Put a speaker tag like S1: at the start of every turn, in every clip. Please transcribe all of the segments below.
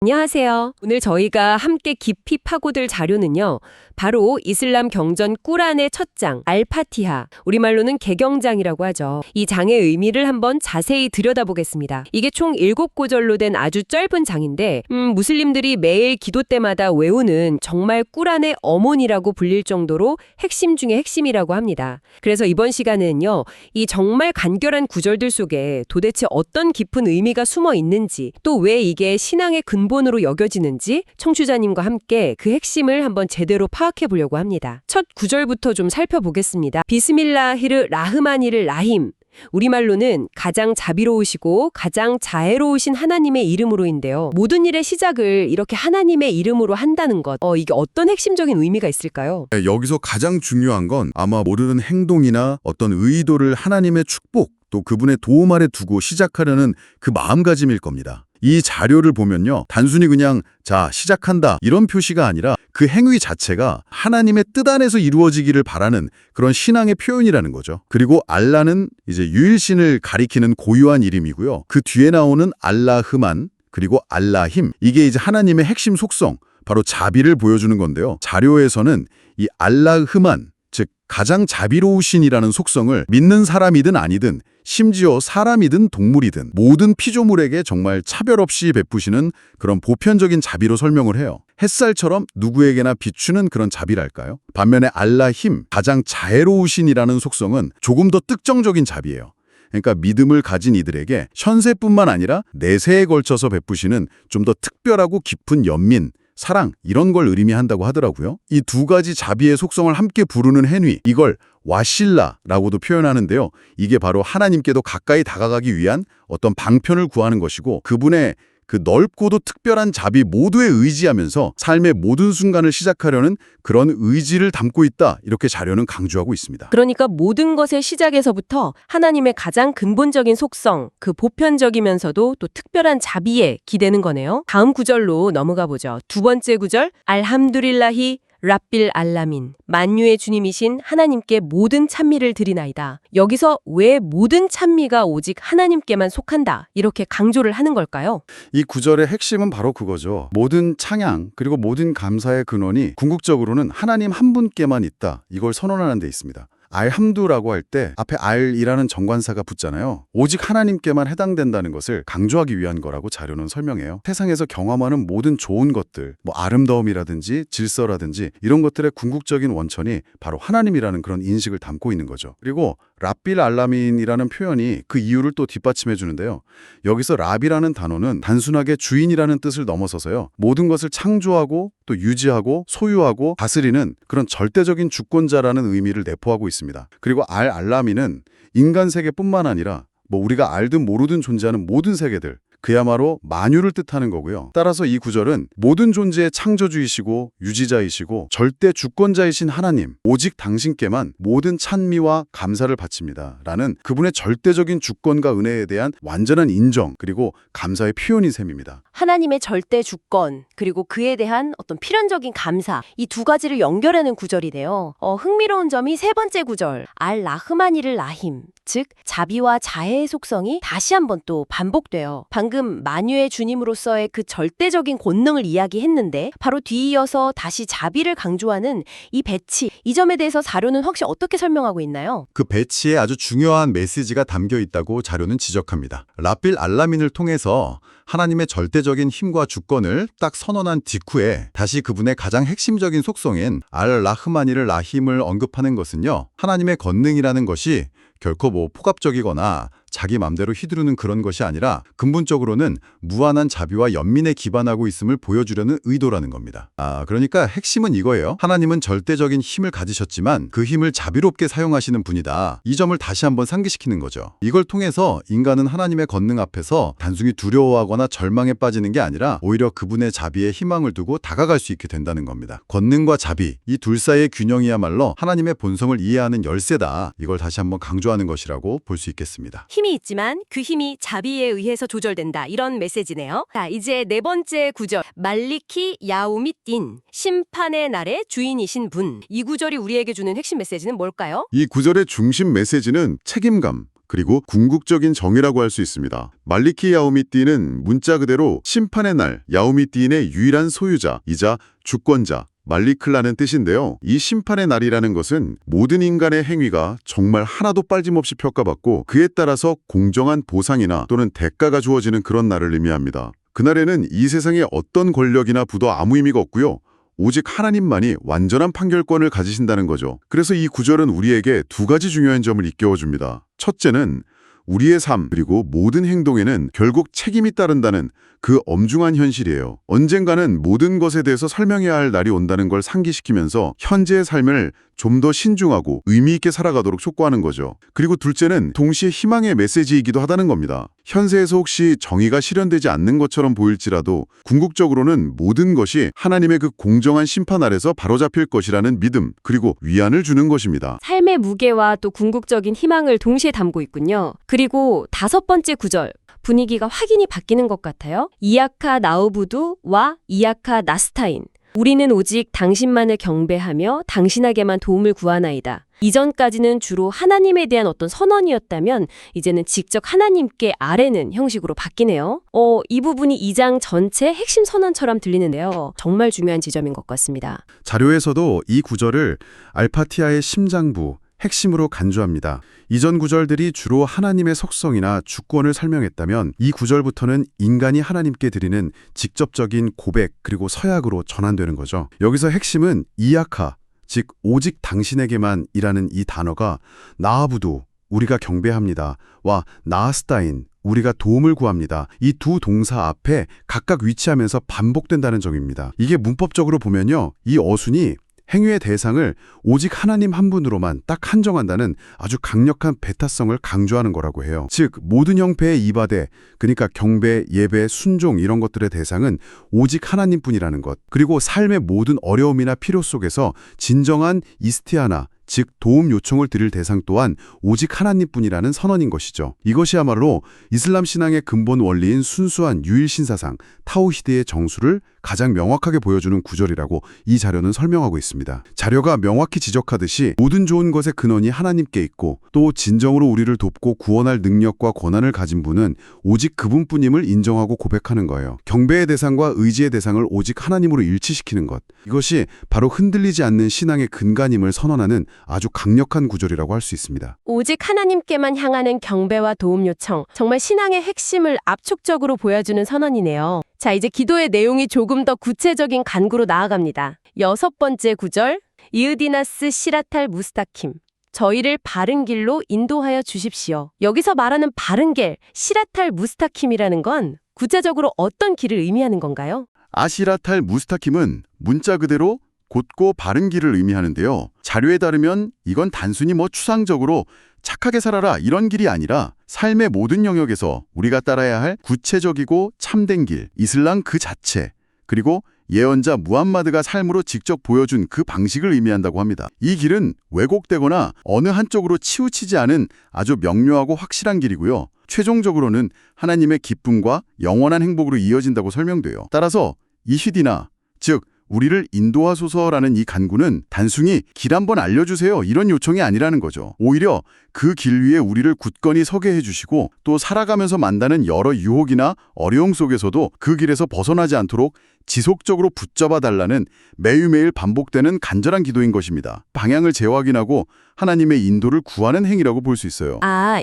S1: 안녕하세요. 오늘 저희가 함께 깊이 파고들 자료는요. 바로 이슬람 경전 꾸란의 첫 장, 알파티하, 우리말로는 개경장이라고 하죠. 이 장의 의미를 한번 자세히 들여다보겠습니다. 이게 총 7구절로 된 아주 짧은 장인데 무슬림들이 매일 기도 때마다 외우는 정말 꾸란의 어머니라고 불릴 정도로 핵심 중에 핵심이라고 합니다. 그래서 이번 시간에는요. 이 정말 간결한 구절들 속에 도대체 어떤 깊은 의미가 숨어 있는지, 또 왜 이게 신앙의 근본으로 여겨지는지 청취자님과 함께 그 핵심을 한번 제대로 파악해 보려고 합니다. 첫 구절부터 좀 살펴보겠습니다. 비스밀라히르 라흐마니르 라힘. 우리말로는 가장 자비로우시고 가장 자애로우신 하나님의 이름으로인데요. 모든 일의 시작을 이렇게 하나님의 이름으로 한다는 것, 이게 어떤 핵심적인 의미가 있을까요?
S2: 네, 여기서 가장 중요한 건 아마 모르는 행동이나 어떤 의도를 하나님의 축복, 또 그분의 도움 아래 두고 시작하려는 그 마음가짐일 겁니다. 이 자료를 보면요. 단순히 그냥 자, 시작한다 이런 표시가 아니라 그 행위 자체가 하나님의 뜻 안에서 이루어지기를 바라는 그런 신앙의 표현이라는 거죠. 그리고 알라는 이제 유일신을 가리키는 고유한 이름이고요. 그 뒤에 나오는 알라흐만 그리고 알라힘 이게 이제 하나님의 핵심 속성, 바로 자비를 보여주는 건데요. 자료에서는 이 알라흐만, 즉 가장 자비로우신이라는 속성을 믿는 사람이든 아니든 심지어 사람이든 동물이든 모든 피조물에게 정말 차별 없이 베푸시는 그런 보편적인 자비로 설명을 해요. 햇살처럼 누구에게나 비추는 그런 자비랄까요? 반면에 알라힘, 가장 자애로우신이라는 속성은 조금 더 특정적인 자비예요. 그러니까 믿음을 가진 이들에게 현세뿐만 아니라 내세에 걸쳐서 베푸시는 좀 더 특별하고 깊은 연민, 사랑 이런 걸 의미한다고 하더라고요. 이 두 가지 자비의 속성을 함께 부르는 행위, 이걸 와실라라고도 표현하는데요. 이게 바로 하나님께도 가까이 다가가기 위한 어떤 방편을 구하는 것이고 그분의 그 넓고도 특별한 자비 모두에 의지하면서 삶의 모든 순간을 시작하려는 그런 의지를 담고 있다. 이렇게 자료는 강조하고 있습니다.
S1: 그러니까 모든 것의 시작에서부터 하나님의 가장 근본적인 속성, 그 보편적이면서도 또 특별한 자비에 기대는 거네요. 다음 구절로 넘어가 보죠. 두 번째 구절, 알함두릴라히 랍빌 알라민, 만유의 주님이신 하나님께 모든 찬미를 드리나이다. 여기서 왜 모든 찬미가 오직 하나님께만 속한다 이렇게 강조를 하는 걸까요?
S2: 이 구절의 핵심은 바로 그거죠. 모든 찬양 그리고 모든 감사의 근원이 궁극적으로는 하나님 한 분께만 있다. 이걸 선언하는 데 있습니다. 알함두라고 할 때 앞에 알이라는 정관사가 붙잖아요. 오직 하나님께만 해당된다는 것을 강조하기 위한 거라고 자료는 설명해요. 세상에서 경험하는 모든 좋은 것들, 아름다움이라든지 질서라든지 이런 것들의 궁극적인 원천이 바로 하나님이라는 그런 인식을 담고 있는 거죠. 그리고 랍빌 알라민이라는 표현이 그 이유를 또 뒷받침해 주는데요. 여기서 랍이라는 단어는 단순하게 주인이라는 뜻을 넘어서서요. 모든 것을 창조하고 또 유지하고 소유하고 다스리는 그런 절대적인 주권자라는 의미를 내포하고 있습니다. 그리고 알라미는 인간 세계뿐만 아니라 우리가 알든 모르든 존재하는 모든 세계들, 그야말로 만유를 뜻하는 거고요. 따라서 이 구절은 모든 존재의 창조주이시고 유지자이시고 절대 주권자이신 하나님, 오직 당신께만 모든 찬미와 감사를 바칩니다. 라는 그분의 절대적인 주권과 은혜에 대한 완전한 인정 그리고 감사의 표현인 셈입니다.
S1: 하나님의 절대 주권, 그리고 그에 대한 어떤 필연적인 감사, 이 두 가지를 연결하는 구절이네요. 흥미로운 점이 세 번째 구절, 알-라흐마니를 라힘, 즉 자비와 자애의 속성이 다시 한번 또 반복돼요. 방금 만유의 주님으로서의 그 절대적인 권능을 이야기했는데 바로 뒤이어서 다시 자비를 강조하는 이 배치, 이 점에 대해서 자료는 혹시 어떻게 설명하고 있나요?
S3: 그 배치에 아주 중요한 메시지가 담겨 있다고 자료는 지적합니다. 랍빌 알라민을 통해서 하나님의 절대적인 힘과 주권을 딱 선언한 직후에 다시 그분의 가장 핵심적인 속성인 알-라흐마니를 라힘을 언급하는 것은요. 하나님의 권능이라는 것이 결코 폭압적이거나 자기 맘대로 휘두르는 그런 것이 아니라 근본적으로는 무한한 자비와 연민에 기반하고 있음을 보여주려는 의도라는 겁니다. 그러니까 핵심은 이거예요. 하나님은 절대적인 힘을 가지셨지만 그 힘을 자비롭게 사용하시는 분이다. 이 점을 다시 한번 상기시키는 거죠. 이걸 통해서 인간은 하나님의 권능 앞에서 단순히 두려워하거나 절망에 빠지는 게 아니라 오히려 그분의 자비에 희망을 두고 다가갈 수 있게 된다는 겁니다. 권능과 자비, 이 둘 사이의 균형이야말로 하나님의 본성을 이해하는 열쇠다. 이걸 다시 한번 강조하는 것이라고 볼 수 있겠습니다.
S1: 힘이 있지만 그 힘이 자비에 의해서 조절된다. 이런 메시지네요. 자, 이제 네 번째 구절. 말리키 야우밋딘. 심판의 날의 주인이신 분. 이 구절이 우리에게 주는 핵심 메시지는 뭘까요?
S2: 이 구절의 중심 메시지는 책임감, 그리고 궁극적인 정의라고 할 수 있습니다. 말리키 야오미띠는 문자 그대로 심판의 날, 야오미띠인의 유일한 소유자이자 주권자, 말리클라는 뜻인데요. 이 심판의 날이라는 것은 모든 인간의 행위가 정말 하나도 빠짐없이 평가받고 그에 따라서 공정한 보상이나 또는 대가가 주어지는 그런 날을 의미합니다. 그날에는 이 세상에 어떤 권력이나 부도 아무 의미가 없고요. 오직 하나님만이 완전한 판결권을 가지신다는 거죠. 그래서 이 구절은 우리에게 두 가지 중요한 점을 일깨워줍니다. 첫째는 우리의 삶 그리고 모든 행동에는 결국 책임이 따른다는 그 엄중한 현실이에요. 언젠가는 모든 것에 대해서 설명해야 할 날이 온다는 걸 상기시키면서 현재의 삶을 좀 더 신중하고 의미 있게 살아가도록 촉구하는 거죠. 그리고 둘째는 동시에 희망의 메시지이기도 하다는 겁니다. 현세에서 혹시 정의가 실현되지 않는 것처럼 보일지라도 궁극적으로는 모든 것이 하나님의 그 공정한 심판 아래서 바로잡힐 것이라는 믿음 그리고 위안을 주는 것입니다.
S1: 삶의 무게와 또 궁극적인 희망을 동시에 담고 있군요. 그리고 5번째 구절. 분위기가 확연히 바뀌는 것 같아요. 이아카 나우부두와 이아카 나스타인. 우리는 오직 당신만을 경배하며 당신에게만 도움을 구하나이다. 이전까지는 주로 하나님에 대한 어떤 선언이었다면 이제는 직접 하나님께 아뢰는 형식으로 바뀌네요. 이 부분이 2장 전체 핵심 선언처럼 들리는데요. 정말 중요한 지점인 것 같습니다.
S2: 자료에서도 이 구절을 알파티아의 심장부, 핵심으로 간주합니다. 이전 구절들이 주로 하나님의 속성이나 주권을 설명했다면 이 구절부터는 인간이 하나님께 드리는 직접적인 고백 그리고 서약으로 전환되는 거죠. 여기서 핵심은 이아카, 즉 오직 당신에게만 이라는 이 단어가 나아부두, 우리가 경배합니다. 와 나아스타인, 우리가 도움을 구합니다. 이 두 동사 앞에 각각 위치하면서 반복된다는 점입니다. 이게 문법적으로 보면요. 이 어순이 행위의 대상을 오직 하나님 한 분으로만 딱 한정한다는 아주 강력한 배타성을 강조하는 거라고 해요. 즉 모든 형태의 이바데, 그러니까 경배, 예배, 순종 이런 것들의 대상은 오직 하나님뿐이라는 것. 그리고 삶의 모든 어려움이나 필요 속에서 진정한 이스티아나, 즉 도움 요청을 드릴 대상 또한 오직 하나님뿐이라는 선언인 것이죠. 이것이야말로 이슬람 신앙의 근본 원리인 순수한 유일신사상, 타우히드의 정수를 가장 명확하게 보여주는 구절이라고 이 자료는 설명하고 있습니다. 자료가 명확히 지적하듯이 모든 좋은 것의 근원이 하나님께 있고 또 진정으로 우리를 돕고 구원할 능력과 권한을 가진 분은 오직 그분뿐임을 인정하고 고백하는 거예요. 경배의 대상과 의지의 대상을 오직 하나님으로 일치시키는 것. 이것이 바로 흔들리지 않는 신앙의 근간임을 선언하는 아주 강력한 구절이라고 할 수 있습니다.
S1: 오직 하나님께만 향하는 경배와 도움 요청, 정말 신앙의 핵심을 압축적으로 보여주는 선언이네요. 자, 이제 기도의 내용이 조금 더 구체적인 간구로 나아갑니다. 6번째 구절, 이으디나스 시라탈 무스타킴. 저희를 바른 길로 인도하여 주십시오. 여기서 말하는 바른 길, 시라탈 무스타킴이라는 건 구체적으로 어떤 길을 의미하는 건가요?
S2: 아시라탈 무스타킴은 문자 그대로 곧고 바른 길을 의미하는데요. 자료에 따르면 이건 단순히 추상적으로 착하게 살아라 이런 길이 아니라 삶의 모든 영역에서 우리가 따라야 할 구체적이고 참된 길, 이슬람 그 자체, 그리고 예언자 무함마드가 삶으로 직접 보여준 그 방식을 의미한다고 합니다. 이 길은 왜곡되거나 어느 한쪽으로 치우치지 않은 아주 명료하고 확실한 길이고요. 최종적으로는 하나님의 기쁨과 영원한 행복으로 이어진다고 설명돼요. 따라서 이히디나, 즉 우리를 인도하소서라는 이 간구는 단순히 길 한번 알려주세요 이런 요청이 아니라는 거죠. 오히려 그 길 위에 우리를 굳건히 서게 해주시고 또 살아가면서 만나는 여러 유혹이나 어려움 속에서도 그 길에서 벗어나지 않도록 지속적으로 붙잡아 달라는 매일매일 반복되는 간절한 기도인 것입니다. 방향을 재확인하고 하나님의 인도를 구하는 행위라고 볼 수 있어요.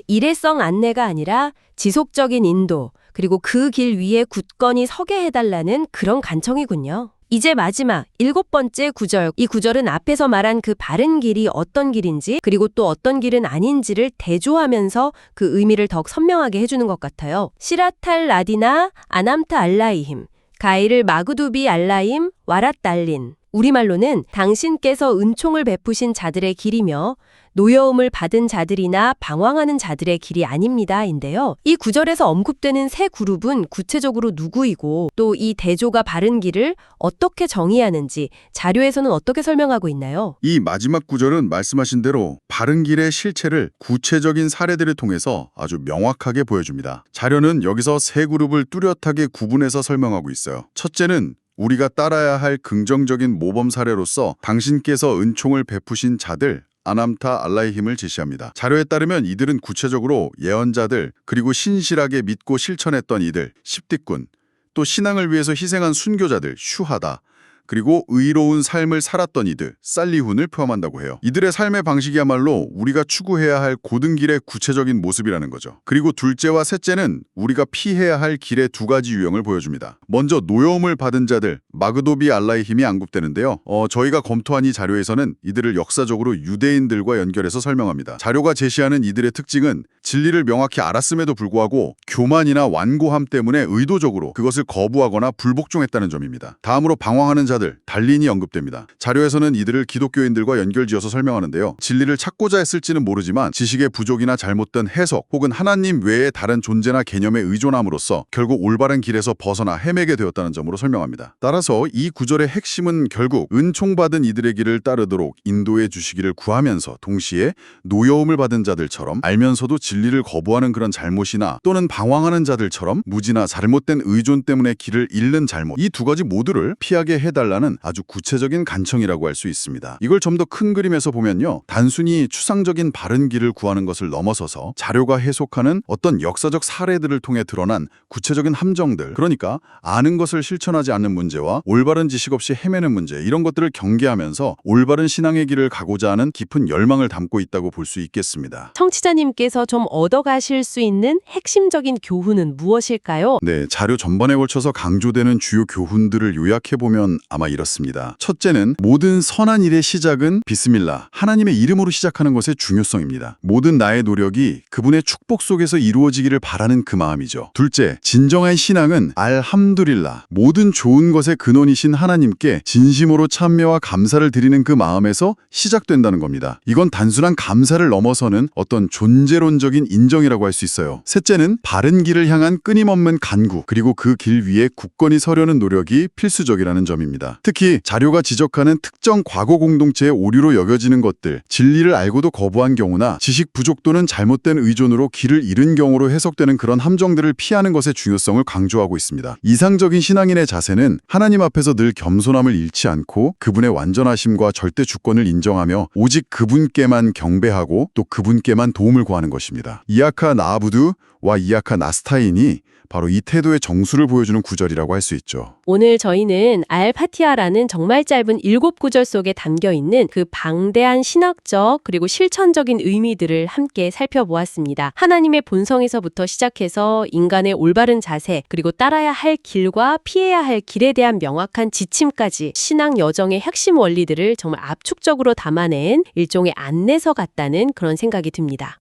S1: 일회성 안내가 아니라 지속적인 인도, 그리고 그 길 위에 굳건히 서게 해달라는 그런 간청이군요. 이제 마지막 7번째 구절. 이 구절은 앞에서 말한 그 바른 길이 어떤 길인지 그리고 또 어떤 길은 아닌지를 대조하면서 그 의미를 더욱 선명하게 해주는 것 같아요. 시라탈 라디나 아남타 알라이힘, 가이를 마구두비 알라임 와랏달린. 우리말로는 당신께서 은총을 베푸신 자들의 길이며 노여움을 받은 자들이나 방황하는 자들의 길이 아닙니다인데요. 이 구절에서 언급되는 세 그룹은 구체적으로 누구이고 또 이 대조가 바른 길을 어떻게 정의하는지 자료에서는 어떻게 설명하고 있나요?
S2: 이 마지막 구절은 말씀하신 대로 바른 길의 실체를 구체적인 사례들을 통해서 아주 명확하게 보여줍니다. 자료는 여기서 세 그룹을 뚜렷하게 구분해서 설명하고 있어요. 첫째는 우리가 따라야 할 긍정적인 모범 사례로서 당신께서 은총을 베푸신 자들, 아남타 알라히힘을 제시합니다. 자료에 따르면 이들은 구체적으로 예언자들, 그리고 신실하게 믿고 실천했던 이들, 십디꾼, 또 신앙을 위해서 희생한 순교자들, 슈하다, 그리고 의로운 삶을 살았던 이들, 살리훈을 포함한다고 해요. 이들의 삶의 방식이야말로 우리가 추구해야 할 고등길의 구체적인 모습이라는 거죠. 그리고 둘째와 셋째는 우리가 피해야 할 길의 두 가지 유형을 보여줍니다. 먼저 노여움을 받은 자들, 마그도비 알라히힘이 언급되는데요. 저희가 검토한 이 자료에서는 이들을 역사적으로 유대인들과 연결해서 설명합니다. 자료가 제시하는 이들의 특징은 진리를 명확히 알았음에도 불구하고 교만이나 완고함 때문에 의도적으로 그것을 거부하거나 불복종했다는 점입니다. 다음으로 방황하는 자들, 달린이 언급됩니다. 자료에서는 이들을 기독교인들과 연결지어서 설명하는데요. 진리를 찾고자 했을지는 모르지만 지식의 부족이나 잘못된 해석 혹은 하나님 외의 다른 존재나 개념에 의존함으로써 결국 올바른 길에서 벗어나 헤매게 되었다는 점으로 설명합니다. 따라서 이 구절의 핵심은 결국 은총받은 이들의 길을 따르도록 인도해 주시기를 구하면서 동시에 노여움을 받은 자들처럼 알면서도 진리를 거부하는 그런 잘못이나 또는 방황하는 자들처럼 무지나 잘못된 의존 때문에 길을 잃는 잘못, 이 두 가지 모두를 피하게 해달라는 아주 구체적인 간청이라고 할 수 있습니다. 이걸 좀 더 큰 그림에서 보면요, 단순히 추상적인 바른 길을 구하는 것을 넘어서서 자료가 해석하는 어떤 역사적 사례들을 통해 드러난 구체적인 함정들, 그러니까 아는 것을 실천하지 않는 문제와 올바른 지식 없이 헤매는 문제, 이런 것들을 경계하면서 올바른 신앙의 길을 가고자 하는 깊은 열망을 담고 있다고 볼 수 있겠습니다.
S1: 청취자님께서 좀 얻어가실 수 있는 핵심적인 교훈은 무엇일까요?
S2: 네, 자료 전반에 걸쳐서 강조되는 주요 교훈들을 요약해보면 아마 이렇습니다. 첫째는 모든 선한 일의 시작은 비스밀라, 하나님의 이름으로 시작하는 것의 중요성입니다. 모든 나의 노력이 그분의 축복 속에서 이루어지기를 바라는 그 마음이죠. 둘째, 진정한 신앙은 알함두릴라, 모든 좋은 것의 근원이신 하나님께 진심으로 참여와 감사를 드리는 그 마음에서 시작된다는 겁니다. 이건 단순한 감사를 넘어서는 어떤 존재론적인 인정이라고 할 수 있어요. 셋째는 바른 길을 향한 끊임없는 간구, 그리고 그 길 위에 굳건히 서려는 노력이 필수적이라는 점입니다. 특히 자료가 지적하는 특정 과거 공동체의 오류로 여겨지는 것들, 진리를 알고도 거부한 경우나 지식 부족 또는 잘못된 의존으로 길을 잃은 경우로 해석되는 그런 함정들을 피하는 것의 중요성을 강조하고 있습니다. 이상적인 신앙인의 자세는 하나님 앞에서 늘 겸손함을 잃지 않고 그분의 완전하심과 절대 주권을 인정하며 오직 그분께만 경배하고 또 그분께만 도움을 구하는 것입니다. 이아카 나아부두와 이아카 나스타인이 바로 이 태도의 정수를 보여주는 구절이라고 할 수 있죠.
S1: 오늘 저희는 알파티아라는 정말 짧은 7구절 속에 담겨있는 그 방대한 신학적 그리고 실천적인 의미들을 함께 살펴보았습니다. 하나님의 본성에서부터 시작해서 인간의 올바른 자세, 그리고 따라야 할 길과 피해야 할 길에 대한 명확한 지침까지 신앙 여정의 핵심 원리들을 정말 압축적으로 담아낸 일종의 안내서 같다는 그런 생각이 듭니다.